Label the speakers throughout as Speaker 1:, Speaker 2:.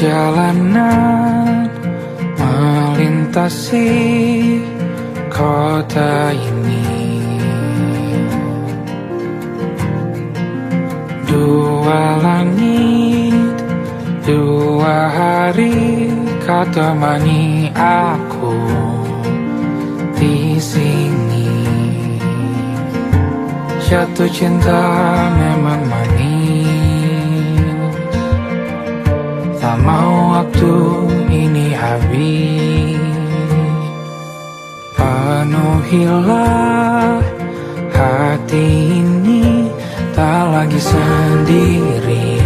Speaker 1: Perjalanan melintasi kota ini, dua langit, dua hari kau temani aku di sini. Jatuh cinta memang manis, tak mau waktu ini habis. Penuhilah hati ini, tak lagi sendiri.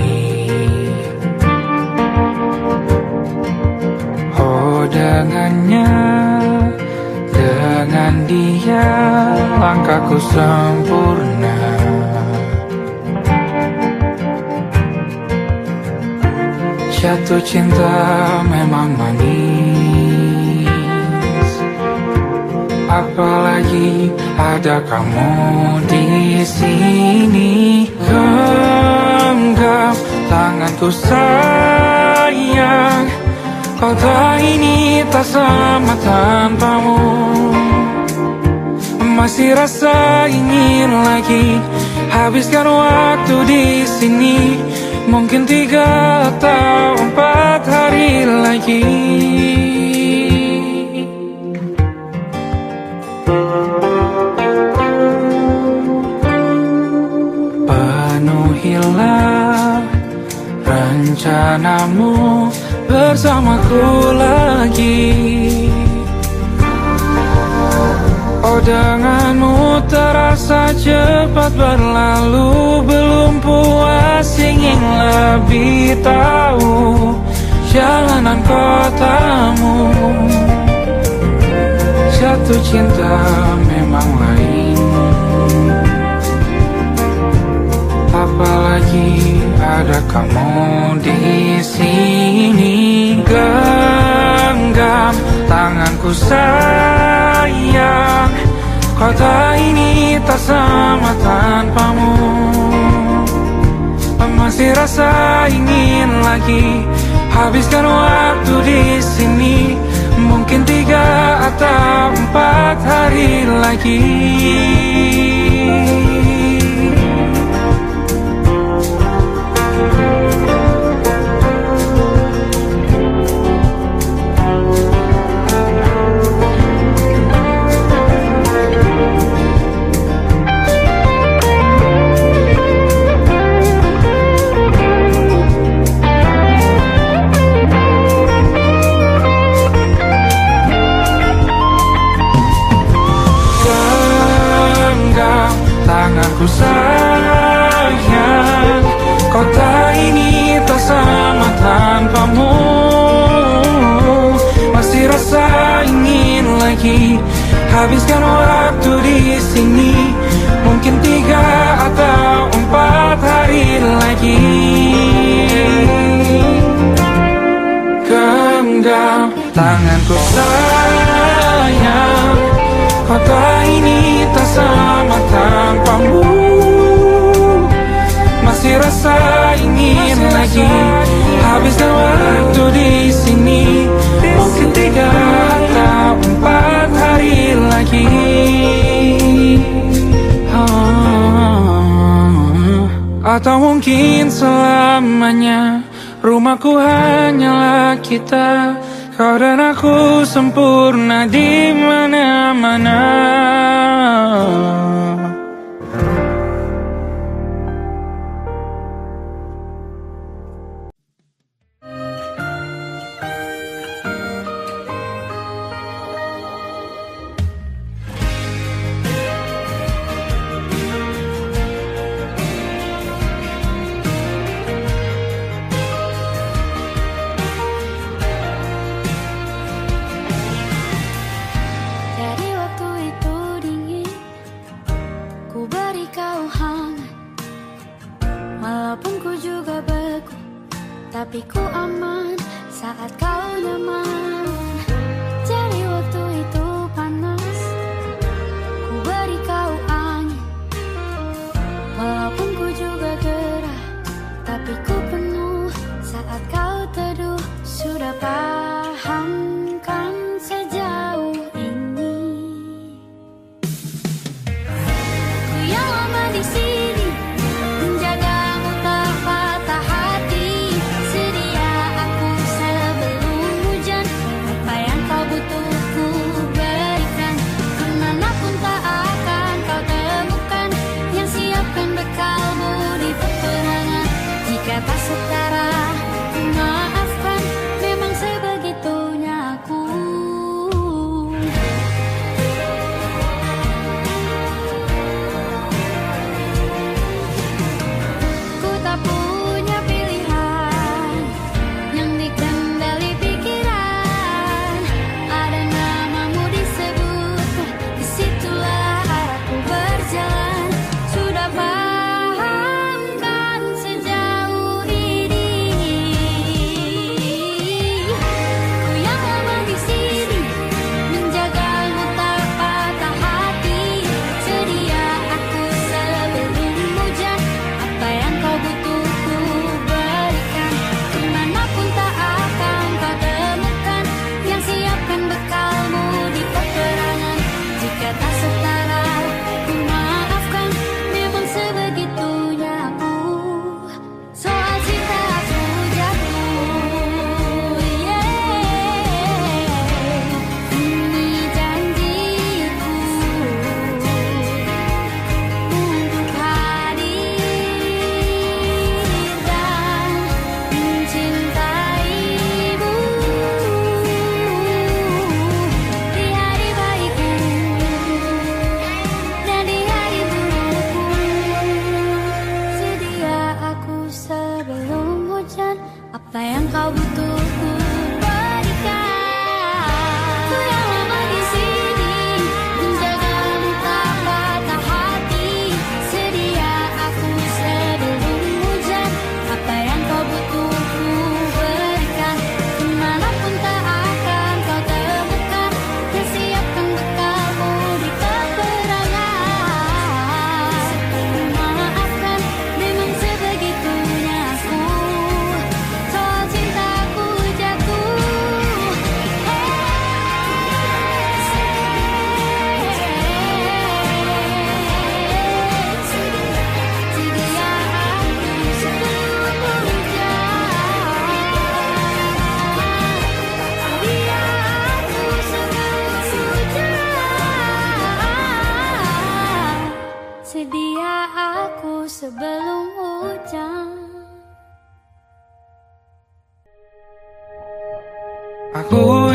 Speaker 1: Oh dengannya, dengan dia langkahku sempurna. Jatuh cinta memang manis, apalagi ada kamu di sini. Genggam tanganku sayang, kota ini tak sama tanpamu. Masih rasa ingin lagi habiskan waktu di sini. Mungkin 3 atau 4 hari lagi. Penuhilah rencanamu bersamaku lagi. Oh denganmu terasa cepat berlalu, belum puas ingin lebih tahu jalanan kotamu. Jatuh cinta memang lain, apalagi ada kamu di sini. Genggam tanganku sayang, kota ini tak sama tanpamu. Masih rasa ingin lagi habiskan waktu di sini. Mungkin 3 atau 4 hari lagi. Tanganku sayang, kota ini tak sama tanpamu. Masih rasa ingin lagi habiskan waktu di sini. Mungkin 3 atau 4 hari lagi. Genggam tanganku sayang, kota ini tak sama tanpamu. Masih rasa ingin lagi habiskan waktu di sini. Mungkin 3 atau 4 hari lagi. Atau mungkin selamanya. Rumahku hanyalah kita, kau dan aku sempurna di mana-mana.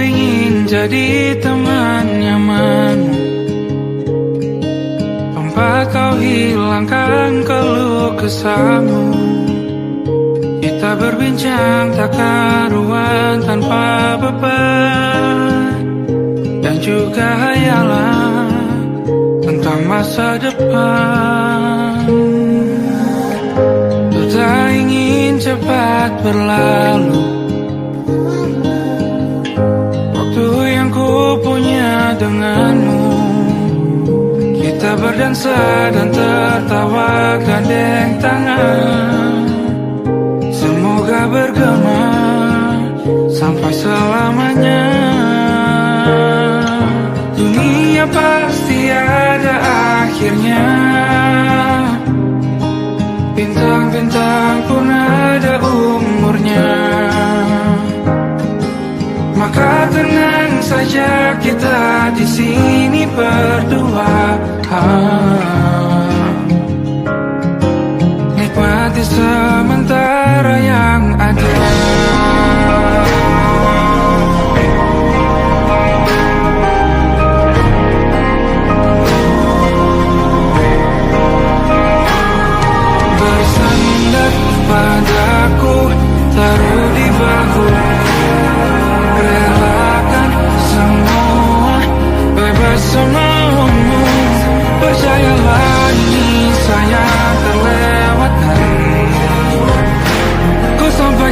Speaker 1: ingin jadi teman nyamanmu, tempat kau hilangkan keluh kesahmu. Kita berbincang tak karuan tanpa beban, dan juga hayalan tentang masa depan. Ku tak ingin cepat berlalu waktu yang ku punya denganmu. Kita berdansa dan tertawa gandeng tangan, semoga bergema sampai selamanya. Dunia pasti ada akhirnya, bintang-bintang pun ada umurnya. Maka tenang saja kita di sini berdua, nikmati sementara yang ada. Bersandar padaku, taruh di bahu, relakan semua, bebas semaumu. Percayalah ini sayang terlewatkan, ku sampai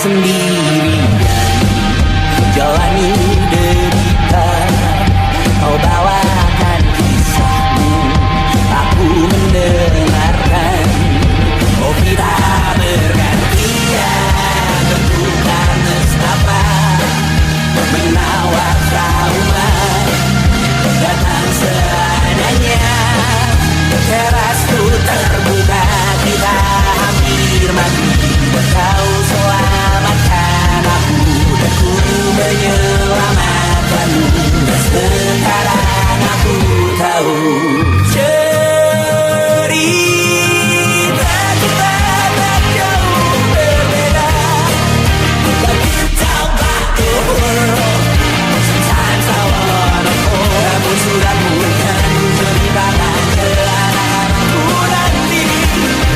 Speaker 2: sendirian jalani derita. Kau bawakan kisahmu, aku mendengarkan. Oh tidak bergantian, bentukan nestapa menawar trauma datang seadanya. Terasku terbuka, kita hampir mati. Kau selamatkan aku dan ku menyelamatkanmu. Sekarang aku tahu cerita kita tak jauh berbeda. But you talk about the world. Sometimes I wanna call. Namun sudah bukan ceritakan ke anak-anakku nanti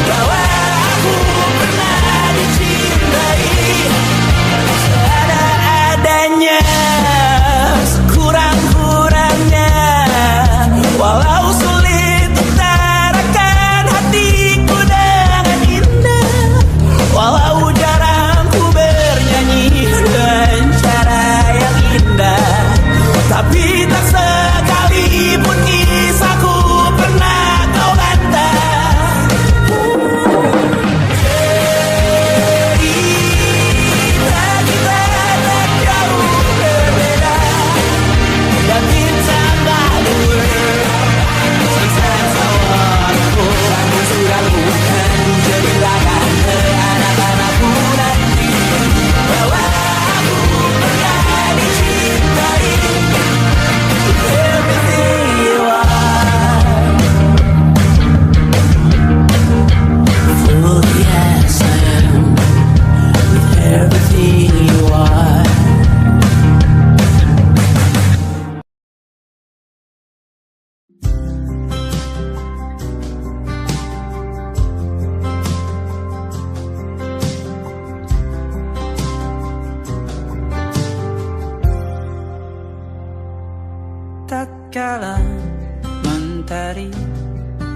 Speaker 2: bahwa aku pernah dicintai seadanya, sekurang-kurangnya. Walau sulit utarakan hatiku dengan indah, walau jarang ku bernyanyi dengan cara yang indah, tapi tak sekalipun kisahku pernah kau bantah. Cerita kita tak jauh berbeda, but it's about the world. Sometimes I wanna go. Namun sudah bukan ceritakan ke anak-anakku nanti bahwa aku pernah dicintai. Everything you are, fully as I am, with everything you are.
Speaker 3: Tatkala mentari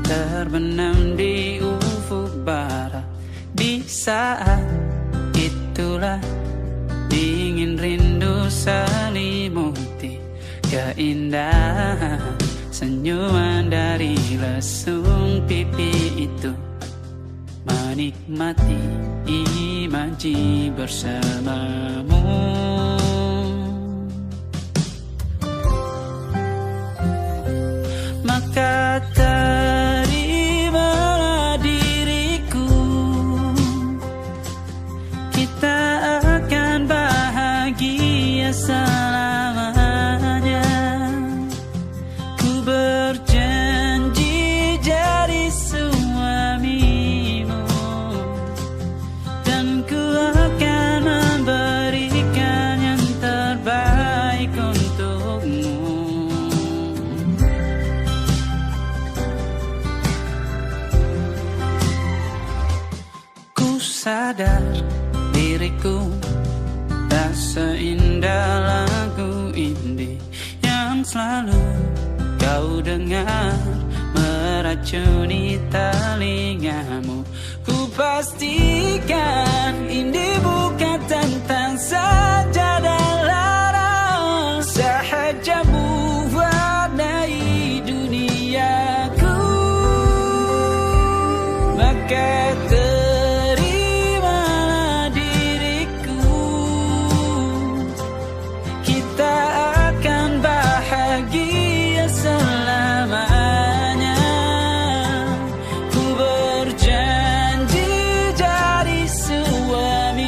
Speaker 3: terbenam di ufuk barat, di saat itulah dingin rindu selimuti keindahan senyuman dari lesung pipi itu. Menikmati imaji bersamamu. Maka terimalah diriku, kita akan bahagia selamanya. Ku berjanji jadi suamimu, dan ku akan memberikan yang terbaik untukmu. Sadar diriku tak seindah lagu indie yang selalu kau dengar meracuni telingamu. Ku pastikan indie bukan tentang sajadah lara, sahajamu warnai duniaku. Maka suamimu.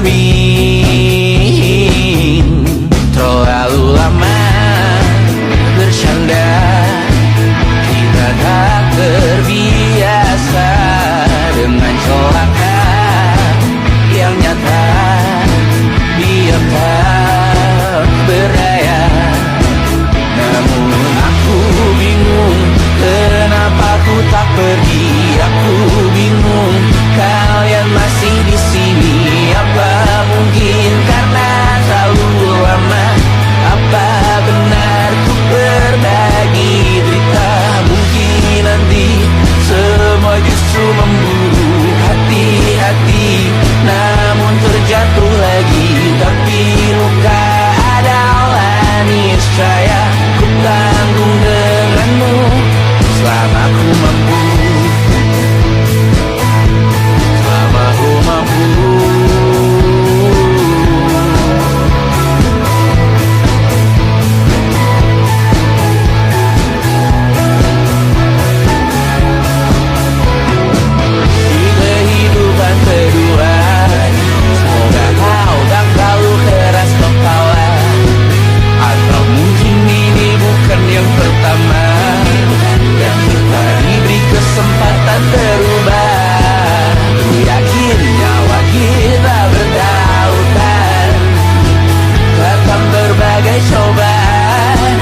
Speaker 2: bergeming, terlalu lama bercanda. Kita tak terbiasa dengan celaka yang nyata. Biar tak berdaya, namun aku bingung kenapa ku tak pergi. Aku bingung kalian masih di sini. Apa mungkin karena terlalu lama? Apa benar ku berbagi derita? Mungkin nanti semua justru memburu hati-hati, namun terjatuh lagi. Tapi luka adalah niscaya ku tanggung denganmu selama ku mampu. Selama ku mampu. Di kehidupan kedua, semoga kau tak terlalu keras kepala. Atau mungkin ini bukan yang pertama yang kita diberi kesempatan berubah. Ku yakin nyawa kita bertautan akan berbagai cobaan.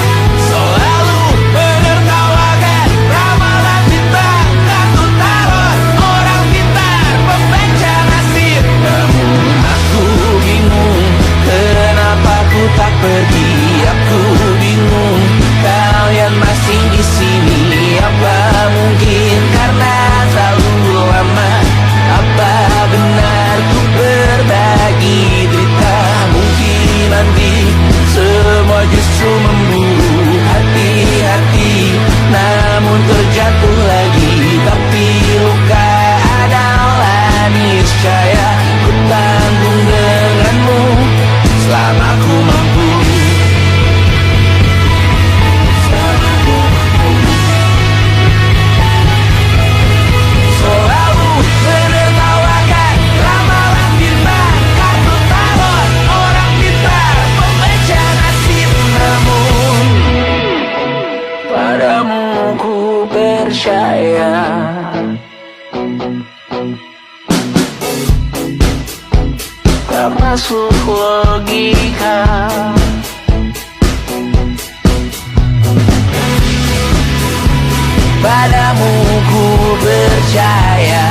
Speaker 2: Selalu menertawakan ramalan bintang, kartu tarot orang pintar pembaca nasib. Namun aku bingung kenapa ku tak pergi. Aku bingung kalian masih di sini. Apa mungkin karena terlalu lama? Apa benar ku berbagi derita? Mungkin nanti semua justru memburu hati-hati, namun terjatuh lagi. Tapi luka adalah niscaya ku tanggung denganmu selama ku mampu. Selalu menertawakan ramalan bintang, kartu tarot orang pintar pembaca nasib. Namun padamu ku percaya. Tak masuk logika. Padamu ku percaya.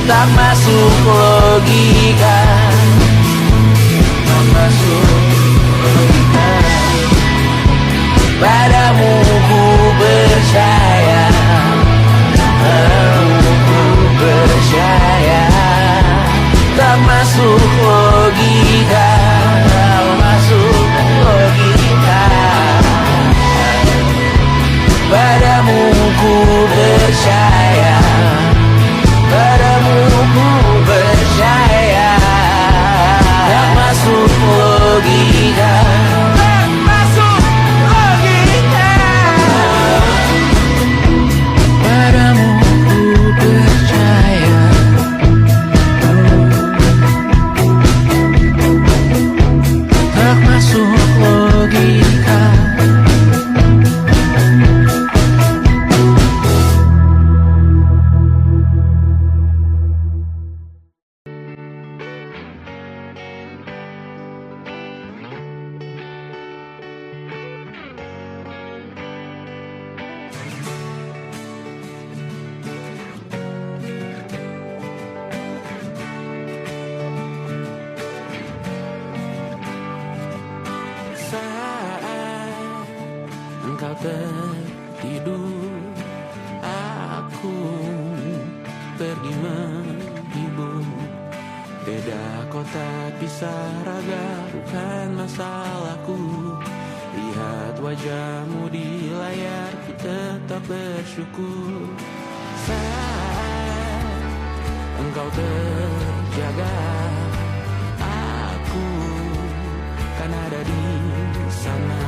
Speaker 2: Tak masuk logika. Tak masuk logika. Padamu ku percaya. Padamu ku percaya. Tak masuk logika. Tak masuk logika. Padamu ku percaya. Padamu ku percaya. Tak masuk logika. Tak masuk logika. Padamu ku percaya. Tak masuk logika. Saat engkau tertidur, aku pergi menghibur. Beda kota pisah raga bukan masalahku. Lihat wajahmu di layar, ku tetap bersyukur. Saat engkau terjaga, aku kan ada di sana.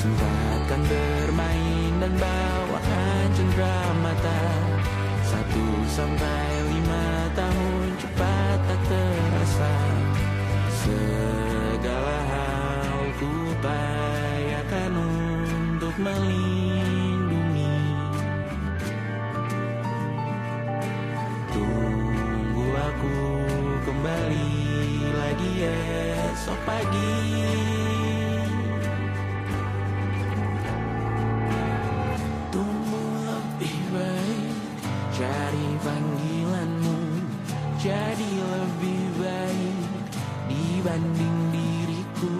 Speaker 2: Sempatkan bermain dan bawakan cendera mata.
Speaker 4: sampai 5 tahun cepat tak terasa. Segala hal ku upayakan untuk melindungi. Tunggu aku kembali lagi esok pagi. Tumbuh lebih baik, cari panggilanmu, jadi lebih baik dibanding diriku.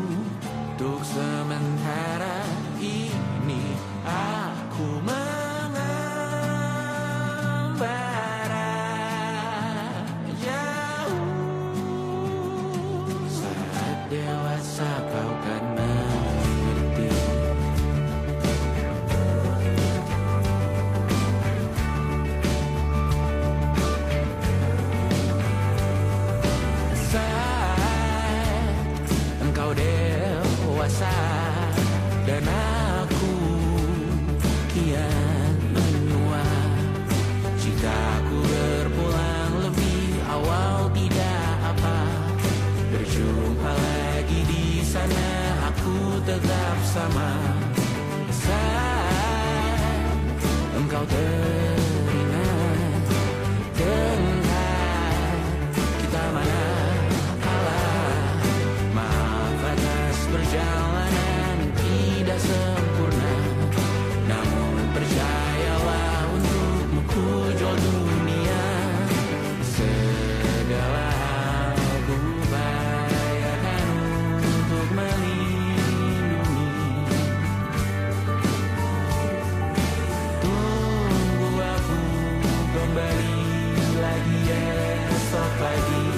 Speaker 4: Untuk sementara ini aku mengembara jauh. Saat dewasa kau kan mengerti. Engkau dewasa dan aku kian menua. Jika aku berpulang lebih awal tidak apa. Berjumpa lagi di sana, aku tetap sama. Saat engkau teringat tentang kita mana perjalanan tidak sempurna, namun percayalah untukmu ku jual dunia. Segala hal ku upayakan untuk melindungi. Tunggu aku kembali lagi esok pagi.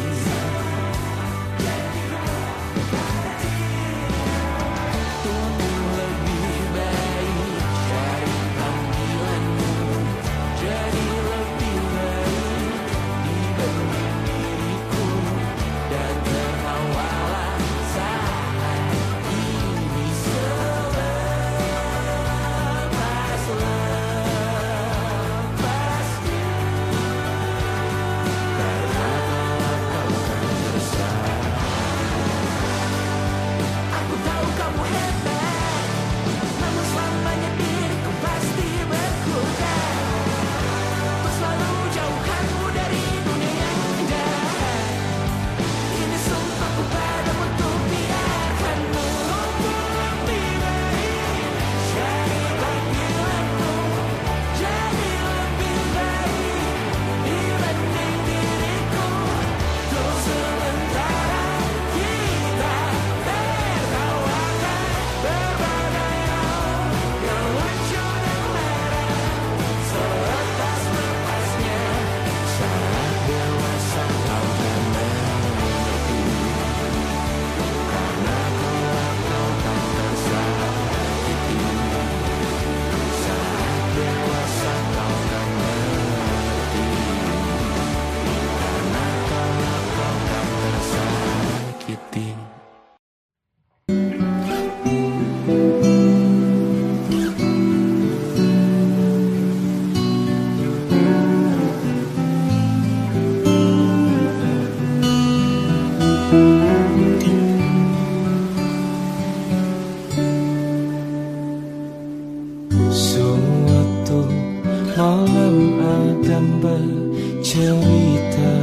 Speaker 1: malam Adam bercerita,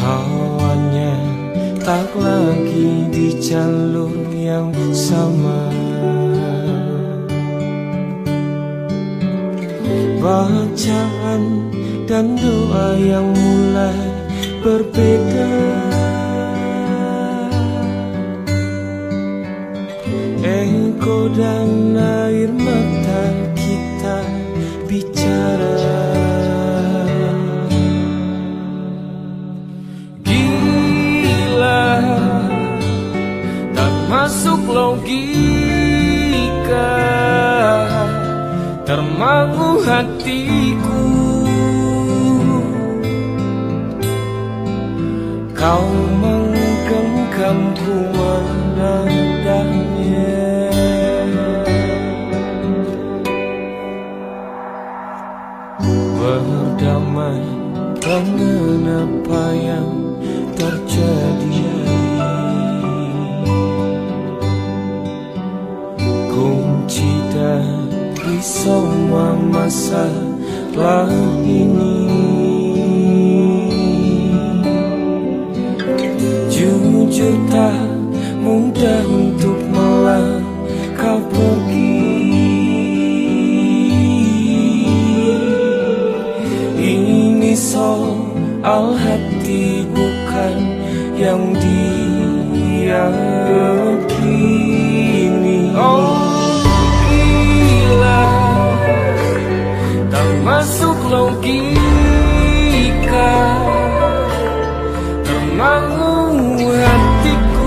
Speaker 1: hawanya tak lagi di jalur yang sama. Bacaan dan doa yang mulai berbeda. Engkau dan air mata kita bicara. Gila, tak masuk logika, termangu hatiku. Kau menggenggamku menandanya. berdamai dengan apa yang terjadi. Kunci dari semua masalah ini, jujur tak mudah untuk melangkah pergi. Ini soal hati bukan yang diyakini. Oh gila, tak masuk logika, termangu hatiku.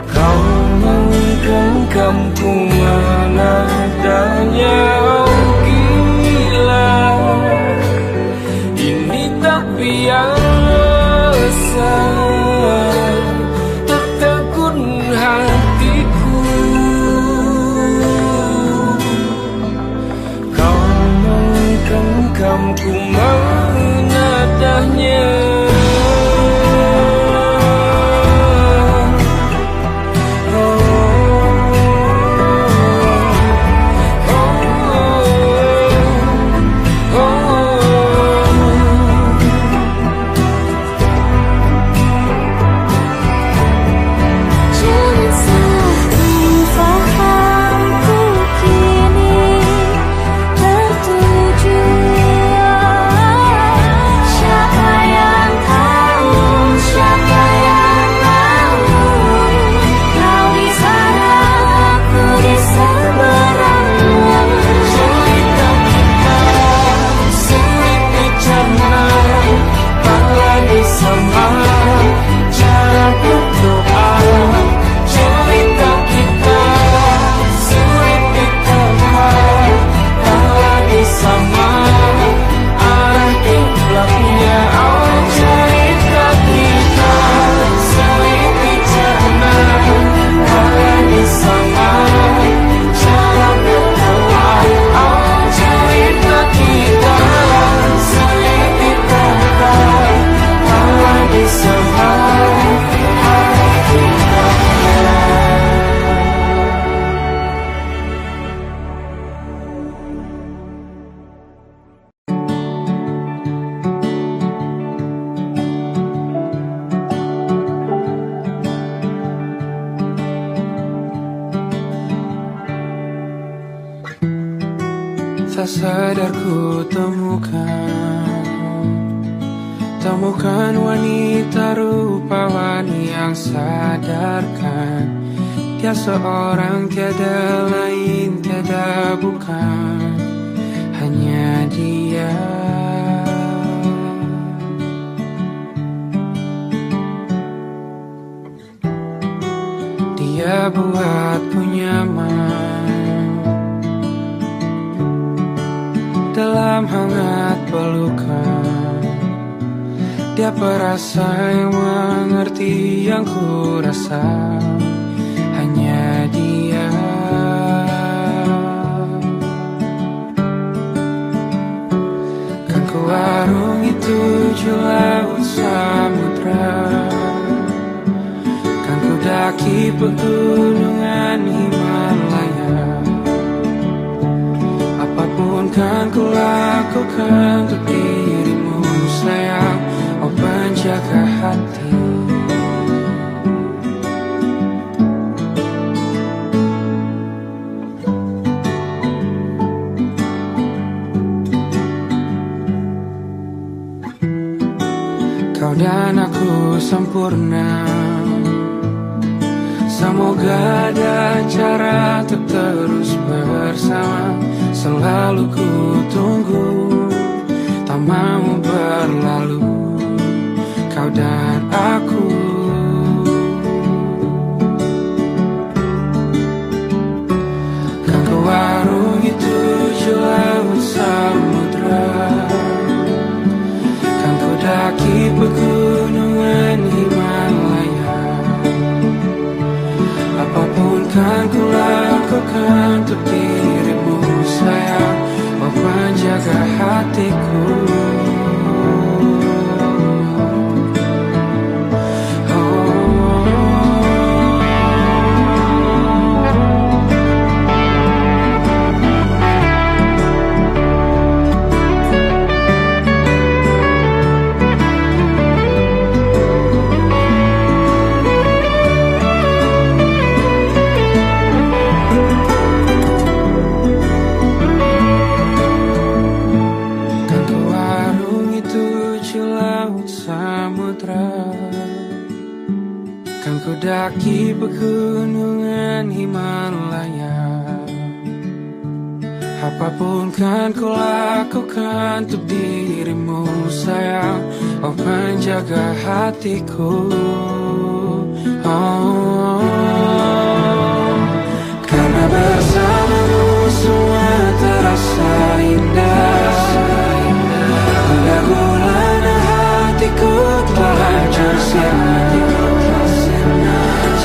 Speaker 1: Kau menggenggamku menadanya. Oh gila, ini tak biasa, tertegun hatiku. Kau menggenggamku menadanya. Tak sadar ku temukan wanita rupawan yang sadarkan dia seorang, tiada lain, tiada bukan, hanya dia. Dia buatku nyaman dalam hangat pelukan. Dia perasa yang mengerti yang ku rasa, hanya dia. Kan ku warungi 7 laut samudra, kan ku daki pegunungan Himalaya. Apapun kan ku lakukan untuk dirimu sayang, oh penjaga hati. Kau dan aku sempurna, semoga ada cara untuk terus bersama. Selalu ku tunggu, tak mau berlalu, kau dan aku. Kan ku warungi 7 laut samudra, kan ku daki pegunungan Himalaya. Apapun kan ku lakukan untuk dirimu penjaga hatiku. Kan ku daki pegunungan Himalaya. Apapun kan ku lakukan untuk dirimu sayang, oh penjaga hatiku. Oh, karena bersamamu semua terasa indah. Gula-gulana hatiku telah hancur sia-sia.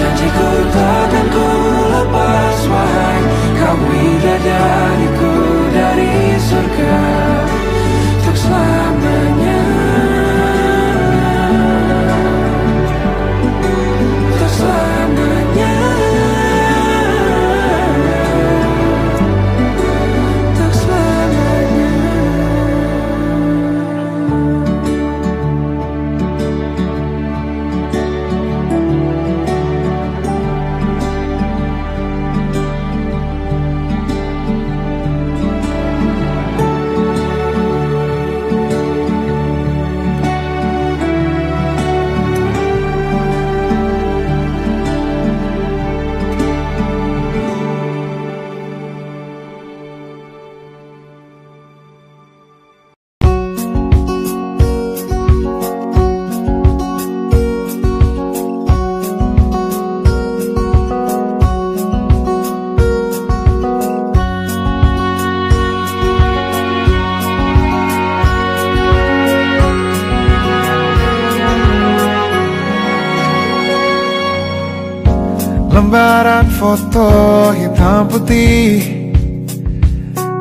Speaker 1: Janjiku takkan ku lepas, wahai kau bidadariku dari surga untuk selamanya, untuk selamanya, untuk selamanya.
Speaker 5: Lembaran foto hitam putih,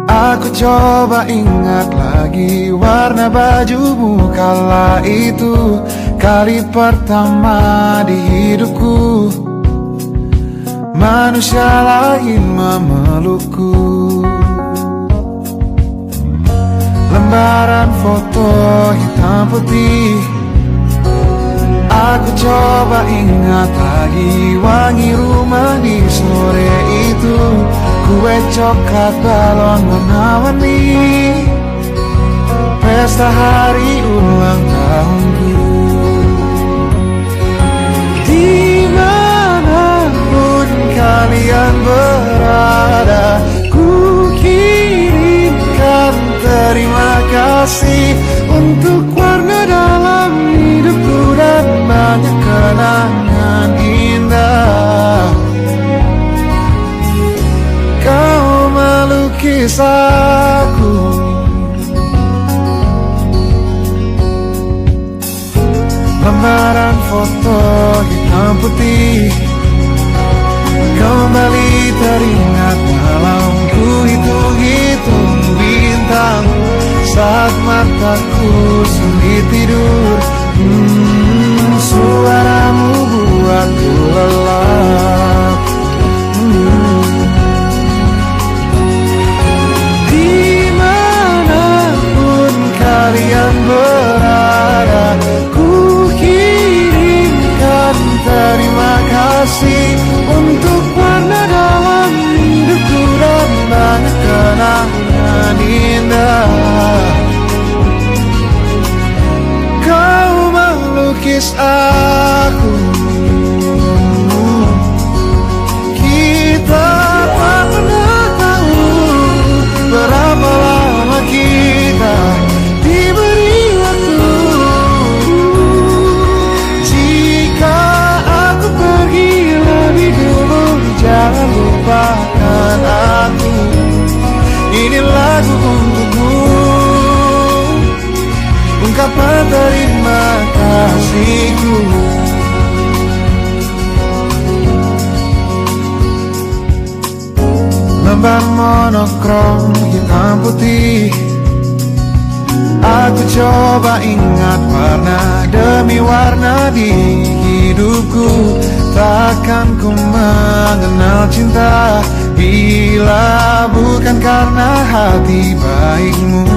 Speaker 5: aku coba ingat lagi warna bajumu kala itu. Kali pertama di hidupku manusia lain memelukku. Lembaran foto hitam putih, aku coba ingat lagi wangi rumah di sore itu. Kue coklat balon warna-warni, pesta hari ulang tahunku. Dimanapun kalian berada, ku kirimkan terima kasih untuk warna dalam hidupku dan banyak kenangan indah. Kau melukis aku, lembaran foto hitam putih kembali teringat dalam ku hitung-hitung bintang saat mataku sulit tidur. Suaramu buatku lelap. Dimanapun kalian berada, ku kirimkan terima kasih untuk warna dalam hidupku dan banyak kenangan indah. Kau melukis aku, kita tak pernah tahu berapa lama kita diberi waktu. Jika aku pergi lebih dulu, jangan lupakan aku. Ini lagu untukmu, ungkapan terima kasihku. ban monokrom hitam putih. Aku coba ingat warna demi warna di hidupku. Takkan ku mengenal cinta bila bukan karena hati baikmu.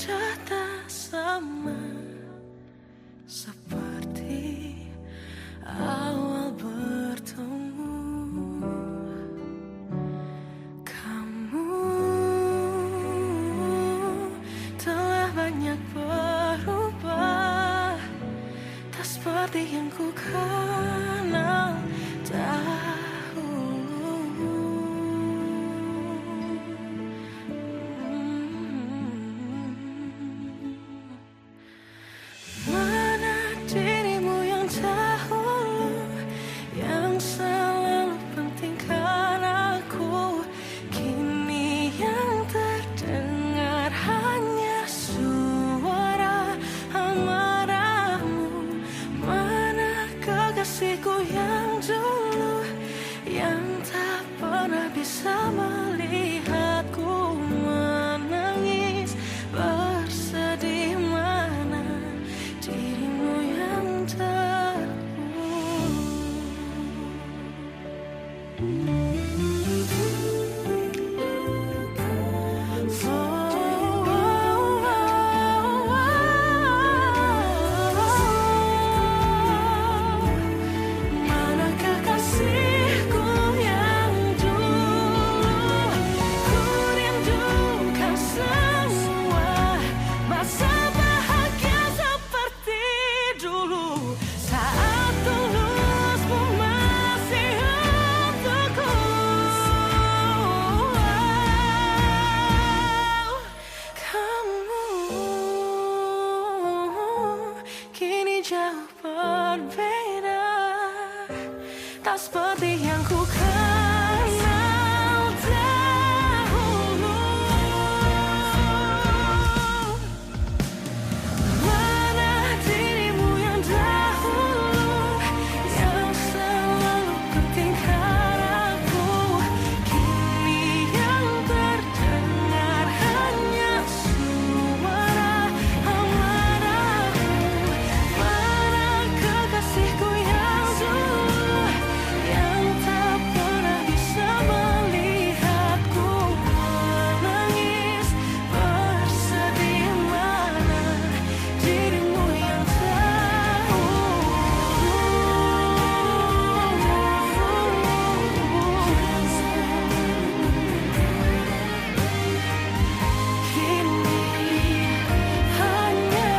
Speaker 2: sudah tak sama seperti awal bertemu. Kamu telah banyak berubah, tak seperti yang ku kenal dahulu. Mana dirimu yang dahulu, yang selalu pentingkan aku, kini yang terdengar hanya suara amarahmu. Mana kekasihku yang dulu, yang tak pernah bisa melihatku menangis bersedih. Mana dirimu yang mana kekasihku yang dulu, ku rindukan semua masa bahagia seperti dulu, saat tulusmu masih untukku. Kamu kini jauh berbeda, tak seperti yang ku kenal dahulu. Mana dirimu yang dahulu, yang selalu pentingkan aku, kini yang terdengar hanya suara amarahmu. Mana kekasihku yang dulu, yang tak pernah bisa melihatku menangis bersedih. Mana dirimu yang kini hanya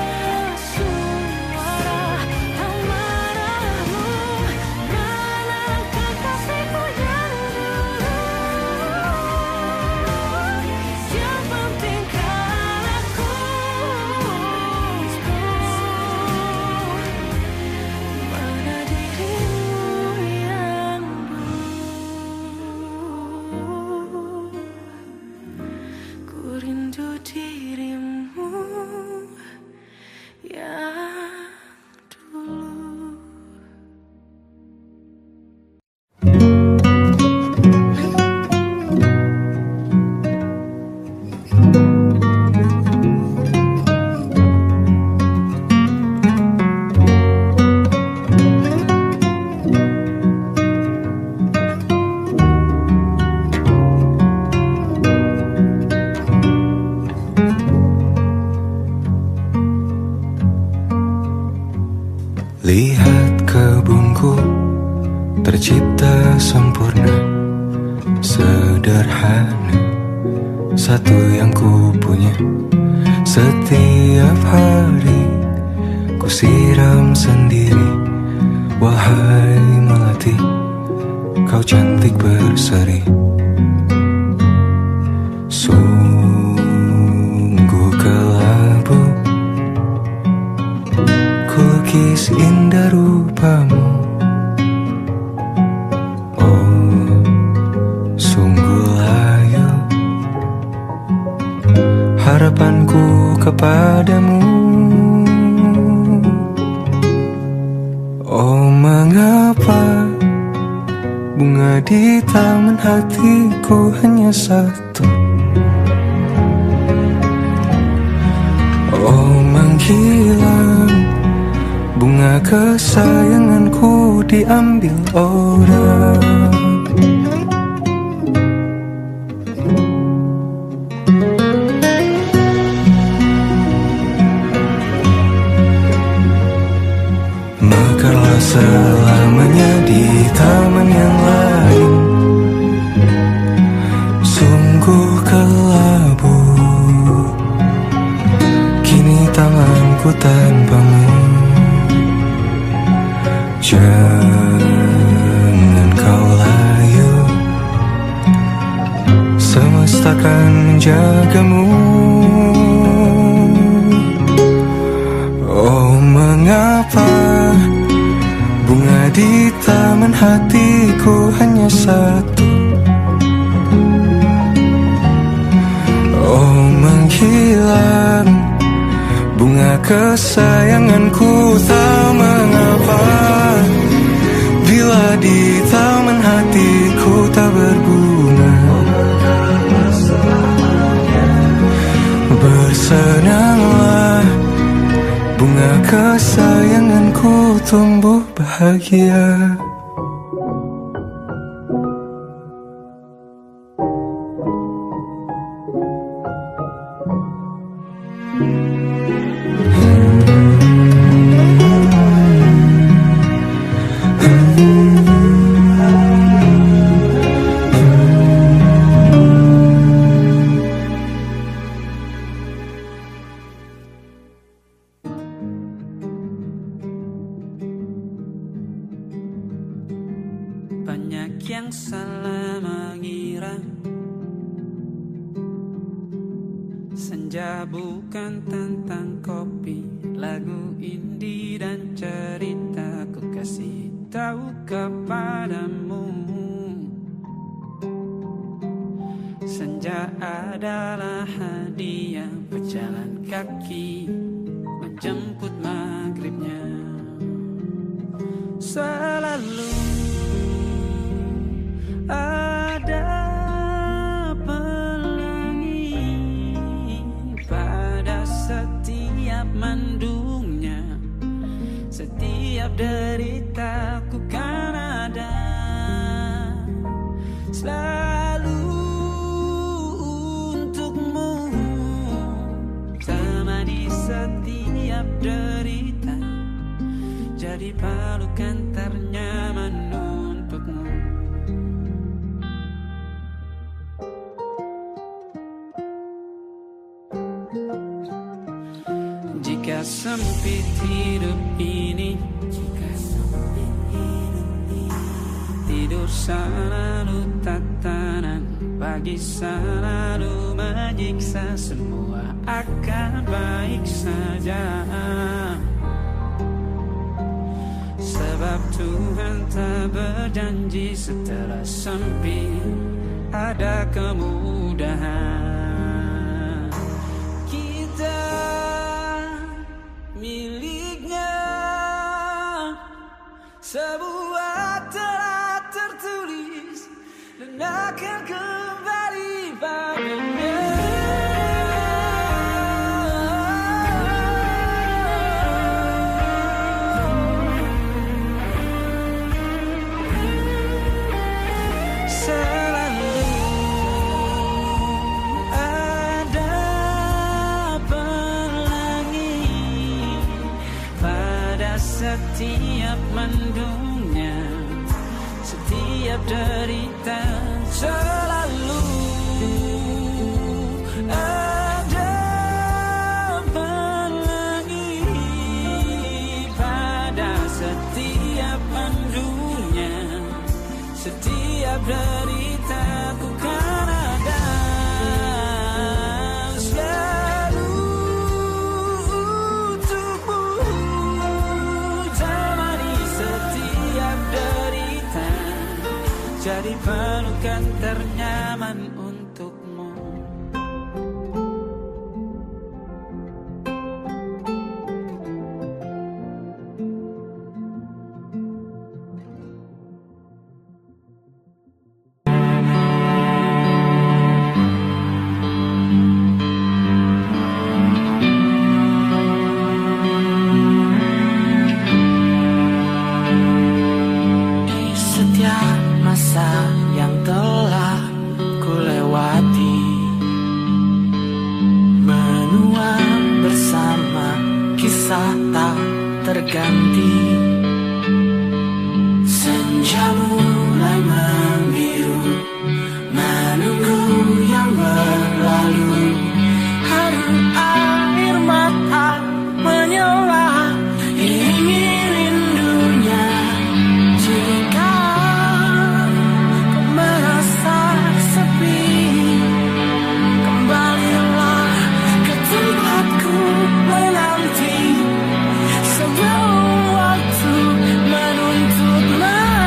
Speaker 2: suara amarahmu. Mana kekasihku yang dulu, yang pentingkan aku, mana dirimu yang dulu, ku rindu dirimu yang dulu.
Speaker 5: Lihat kebunku tercipta sempurna, sederhana, satu yang ku punya. Setiap hari ku siram sendiri. Wahai melati, kau cantik berseri. Sungguh kelabu kulukis indah rupamu. Oh, sungguh layu harapanku kepadamu. Oh, mengapa bunga di taman hatiku hanya satu? Oh, menghilang bunga kesayanganku diambil orang. selamanya di taman yang lain. Sungguh kelabu kini tanganku tanpamu. Jangan kau layu, semesta akan menjagamu. Oh, mengapa bunga di taman hatiku hanya satu? Oh, menghilang bunga kesayanganku, tak mengapa bila di taman hatiku tak berbunga. Bersenanglah bunga kesayanganku tumbuh bahagia.
Speaker 3: Banyak yang salah mengira senja bukan tentang kopi, lagu indie dan cerita. Ku kasih tahu kepadamu, senja adalah hadiah berjalan kaki menjemput maghribnya. Selalu ada pelangi pada setiap mendungnya, setiap deritaku kan ada selalu untukmu, temani setiap derita, jadi pelukan ternyaman untukmu. Jika sempit hidup ini, tidur selalu tatanan, pagi selalu menyiksa, semua akan baik saja. Sebab Tuhan tak berjanji setelah sempit ada kemudahan. Kita miliknya sebuah telah tertulis dan akan kembali padanya. Setiap mendungnya, setiap derita, selalu ada pelangi pada setiap mendungnya, setiap derita ku kan ada jadi pelukan ternyaman untukmu.
Speaker 2: Masa yang telah ku lewati, menua bersama kisah tak terganti. Senja mulai membiru, menunggu yang berlalu.
Speaker 3: Harum air mata menyala, ingin rindunya. Jika kau merasa sepi, kembalilah ke tempatku menanti. Sebelum waktu menuntut mati.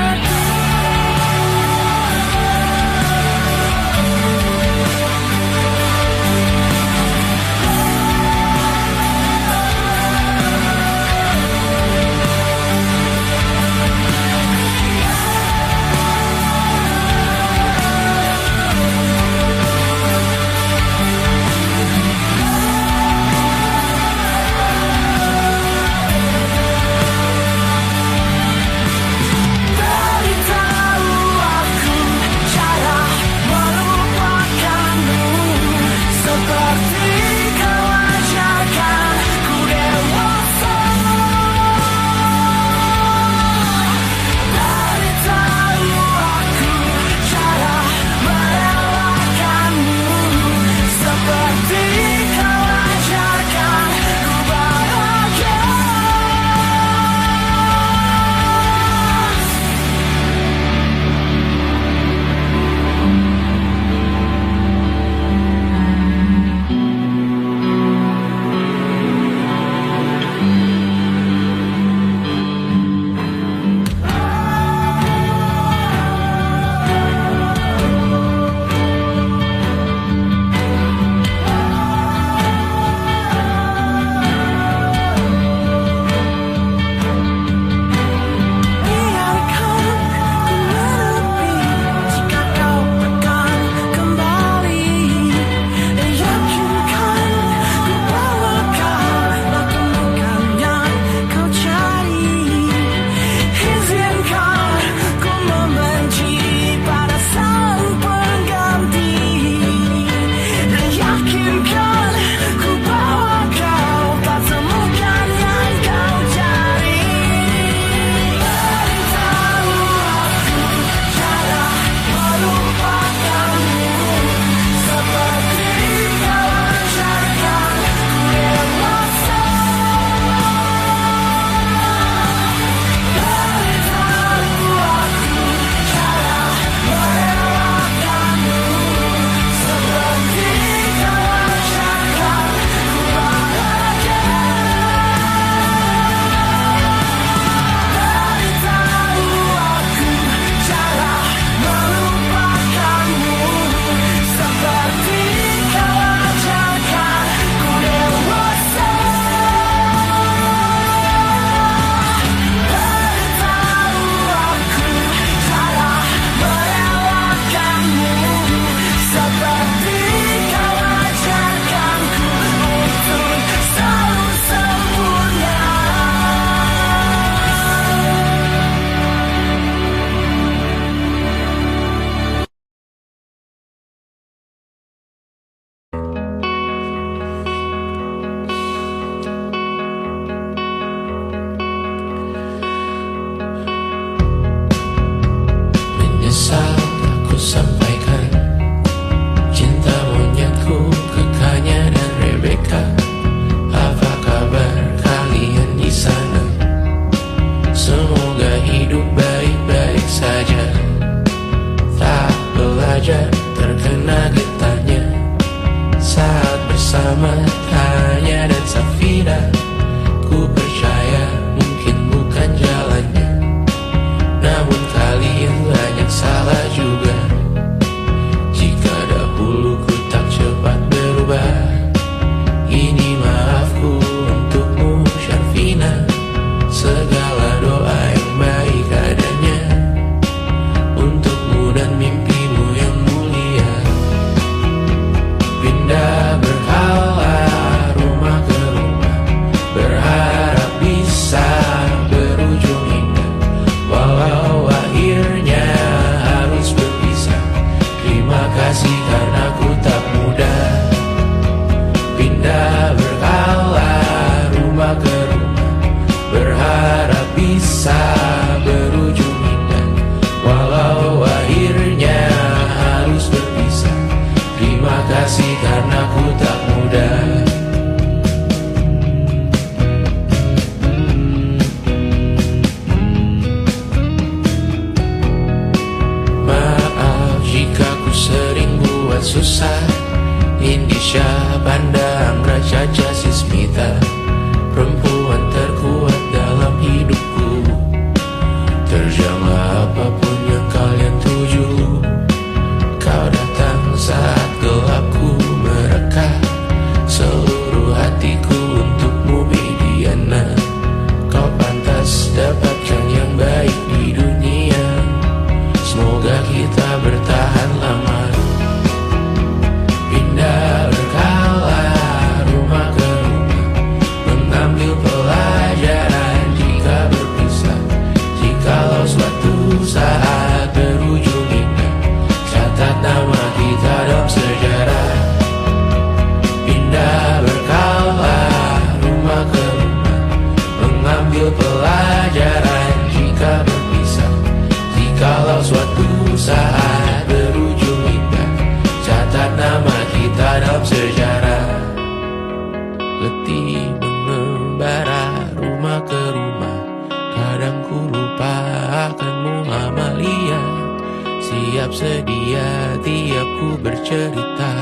Speaker 4: sedia tiap ku bercerita.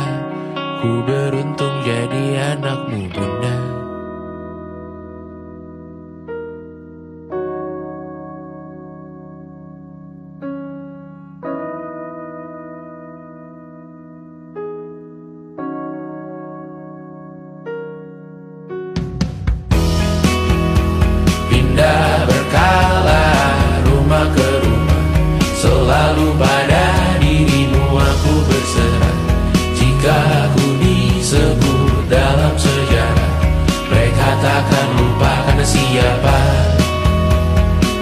Speaker 4: Ku beruntung jadi anakmu bunda. Pindah berkala rumah ke rumah, selalu pada dirimu aku berserah. Jika aku disebut dalam sejarah, mereka takkan lupa karena siapa.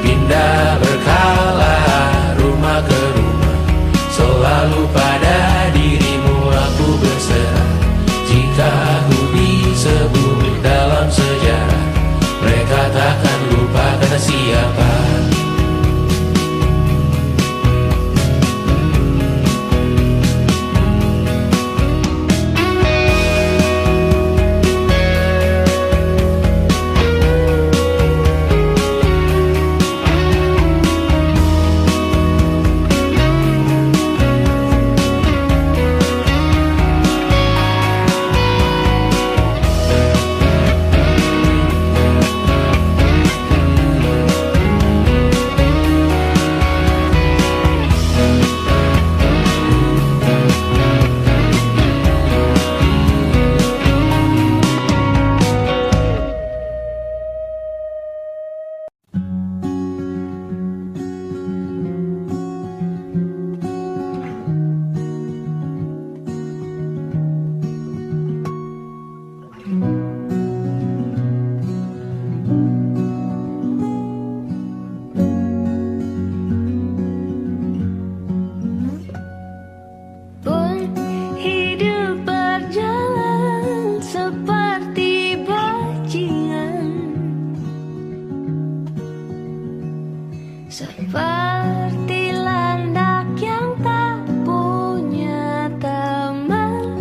Speaker 4: Pindah berkala rumah ke rumah, selalu pada dirimu aku berserah. Jika aku disebut dalam sejarah, mereka takkan lupa karena siapa.
Speaker 6: Seperti landak yang tak punya teman.